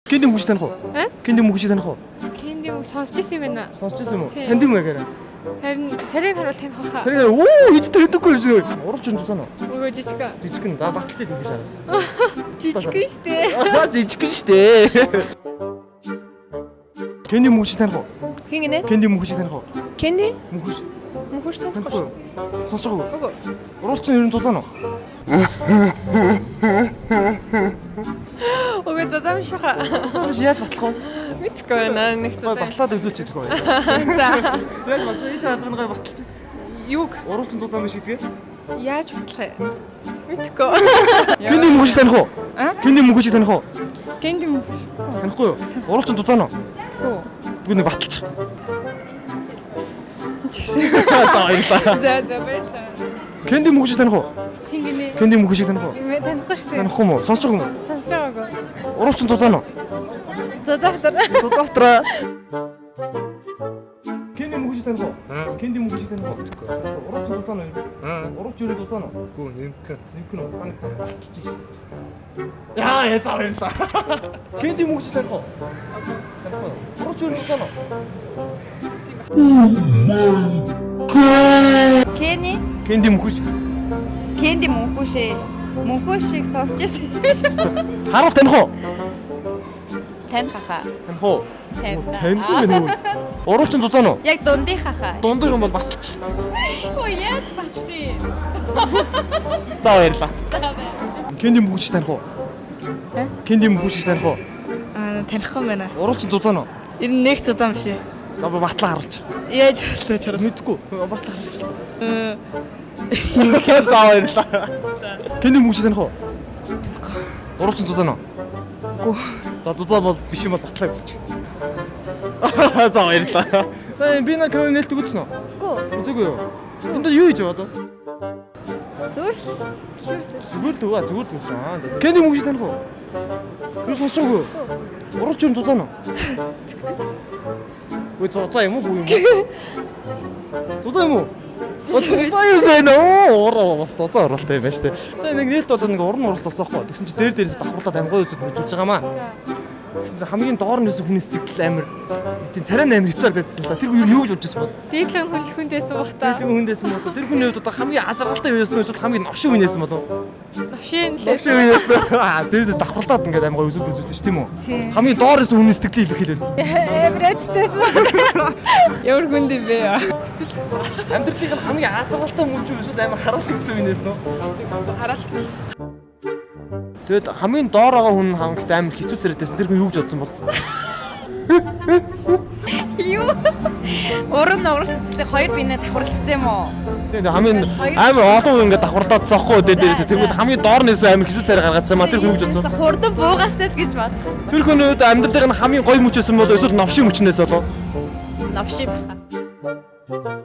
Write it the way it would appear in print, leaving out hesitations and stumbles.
Кэнди мөхөж таних уу? Кэнди мөхөж таних уу? Кэнди мөх сонсч ирсэн юм байна. Сонсч ирсэн юм уу? Танд юм ягаараа. Харин царийг харуул таних баха. Царийг оо ид тэрэхгүй юм шиг. Урууч юм тусана. Өгөө жижиг. Жижигэн за баталж идэв шаа. Жижигэн штэ. Жижигэн штэ. Кэнди мөхөж таних уу? Хин гинэ? Кэнди мөхөж таних уу? Кэнди? Мөхөж. Мөхөж таних Танихгүй. Сонсож байгаа уу? Үгүй. Урууч юм тусана. Үгүй зазам шаха. Замш яаж батлах вэ? Мэдгүй байна. Нэг зазам. Батлаад үзүүлчих гэж байна. За. Яаж батлах? Ийш харж байгаа баталж. Юг Урууч зам шиг тэгээ. яаж батлах вэ? Мэдгүй. Кэнди мөхөж таних уу? Кэнди мөхөж таних уу? Кэнди мөхөж. Танихгүй юу? Урууч тусана. Үгүй. Бүгд баталж. Чиш. За баярлалаа. За баярлалаа. Кэнди мөхөж таних уу? Хин гинэ? Кэнди мөхөж таних уу? Юм танихгүй штэ. Танихгүй юм уу? Сонсож байгаа юм уу? Сонсож байгаагүй. Урууч тусана. Зазаахтар. Завтра. Кэнди мөхөж таних уу? Кэнди мөхөж таних уу? Урууч тусана юу? Урууч юу тусана? Гүү нэмэх нь тань баталж. Яа за баярлалаа. Кэнди мөхөж таних уу? Танихгүй. Урууч юу тусана? Кэни? Кэнди мөхөж. Кэнди мөнхүшээ. Мөнхүш шиг сонсч ирсэн. Харуул таних уу? Тань хаха. Таних уу? Тань. Таних юм уу? Урууч тусана уу? Яг дундын хаха. Дундын юм бол баталж. Ой яаж батлах За баярлалаа. Кэнди мөхөж таних уу? Кэнди мөхөж таних уу? танихгүй байна. Урууч тусана уу? Энэ нэг зузаам биш. Даба батлаа харуулж. Яаж батлаж харах? Мэдгүй. Батлаа харуулж. За баярлалаа. Кэнди мөхөж таних уу? Урууч тусана уу? Гүү. За дузаа бол биш юм бол батлаа үзчих. За баярлалаа. За би нар кино нээлт өгсөн үү? Гүү. Үзээгүй юу? Энд юу хийж байгаа даа? Зүгээр л. Зүгээр л үгүй зүгээр л гэсэн. Аа. Кэнди мөхөж таних уу? Тэр сонсоогүй юу? Урууч юм тусана уу? Ой зузаа юм уу гүү юм уу? Зузаа юм уу? Зузаа юм байна уу? Ураа бас зузаа оролтой юм байна шүү дээ. За нэг нээлт болоод нэг уран уралт болсон байхгүй. Тэгсэн чи дээрээс давхарлаад амгаа үзэж үзүүлж байгаамаа. Тэгсэн чи хамгийн доор нэс хүний сэтгэл амир тийм царай амир хэцүү харагдсан л да. Тэр хүн юу гэж бодож байсан бол? Дээдлэн хүндээсэн бах та. Тэр хүндээсэн бол тэр хүний хувьд одоо хамгийн азаргалтай байсан уу эсвэл хамгийн новшин хүнээсэн болов? Новшин л. Новшин хүнээсэн. Зэрэг давхарлаад ингээд амгаа үзүүлж үзүүлсэн шүү тийм үү? Хамгийн доор нэс хүний сэтгэлийг илэрхийлвэл. Эврэдтэйсэн. Ямар хүнд юм бэ? Амьдралын хамгийн азаргалтай мөч үү эсвэл амар хараалт гэсэн хүнээс нөө? Хараалт. Тэгэд хамгийн доор байгаа хүн хангахт амар хэцүү царайдсэн тэр хүн юу гэж бодсон бол? Юу? Уран уралцлыг хоёр бинэ давхарлцсан юм уу? Тийм хамгийн амар олон ингээд давхарлаадсан ахгүй дээрээс тэгвэл хамгийн доор нэс амар хэцүү царай гаргацсан маа тэр хүн юу гэж бодсон? Хурдан буугаасаад гэж бодсон. Тэр хүнүүд амьдралын хамгийн гоё мөчөөсөн бол эсвэл новшин мөчнөөс болов? Новши баха.